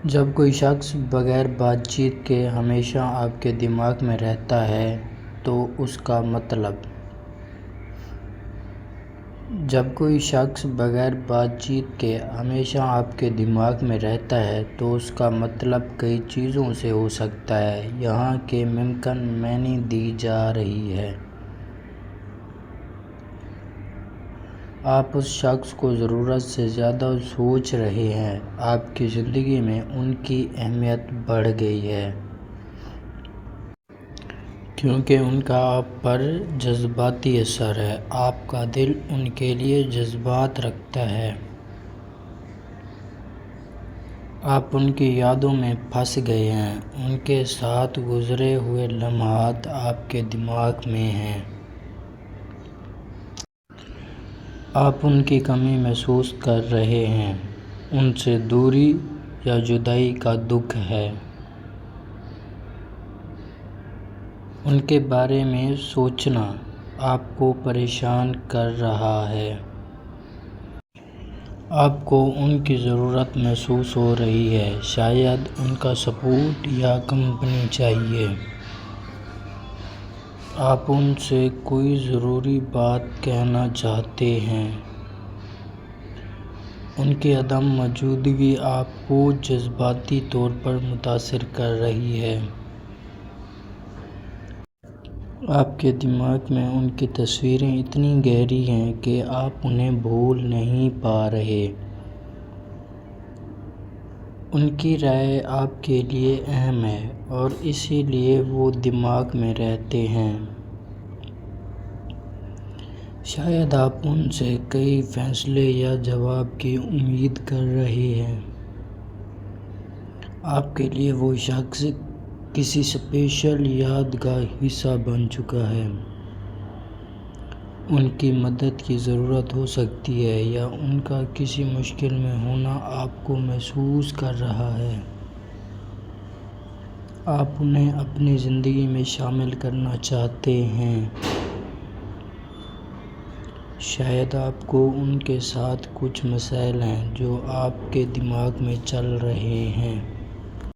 جب کوئی شخص بغیر بات چیت کے ہمیشہ آپ کے دماغ میں رہتا ہے تو اس کا مطلب جب کوئی شخص بغیر بات چیت کے ہمیشہ آپ کے دماغ میں رہتا ہے تو اس کا مطلب کئی چیزوں سے ہو سکتا ہے۔ یہاں کے ممکن معنی دی جا رہی ہے۔ آپ اس شخص کو ضرورت سے زیادہ سوچ رہے ہیں۔ آپ کی زندگی میں ان کی اہمیت بڑھ گئی ہے کیونکہ ان کا آپ پر جذباتی اثر ہے۔ آپ کا دل ان کے لیے جذبات رکھتا ہے۔ آپ ان کی یادوں میں پھنس گئے ہیں۔ ان کے ساتھ گزرے ہوئے لمحات آپ کے دماغ میں ہیں۔ آپ ان کی کمی محسوس کر رہے ہیں۔ ان سے دوری یا جدائی کا دکھ ہے۔ ان کے بارے میں سوچنا آپ کو پریشان کر رہا ہے۔ آپ کو ان کی ضرورت محسوس ہو رہی ہے۔ شاید ان کا سپورٹ یا کمپنی چاہیے۔ آپ ان سے کوئی ضروری بات کہنا چاہتے ہیں۔ ان کی عدم موجودگی آپ کو جذباتی طور پر متاثر کر رہی ہے۔ آپ کے دماغ میں ان کی تصویریں اتنی گہری ہیں کہ آپ انہیں بھول نہیں پا رہے۔ ان کی رائے آپ کے لیے اہم ہے اور اسی لیے وہ دماغ میں رہتے ہیں۔ شاید آپ ان سے کئی فیصلے یا جواب کی امید کر رہے ہیں۔ آپ کے لیے وہ شخص کسی اسپیشل یاد کا حصہ بن چکا ہے۔ ان کی مدد کی ضرورت ہو سکتی ہے یا ان کا کسی مشکل میں ہونا آپ کو محسوس کر رہا ہے۔ آپ انہیں اپنی زندگی میں شامل کرنا چاہتے ہیں۔ شاید آپ کو ان کے ساتھ کچھ مسائل ہیں جو آپ کے دماغ میں چل رہے ہیں۔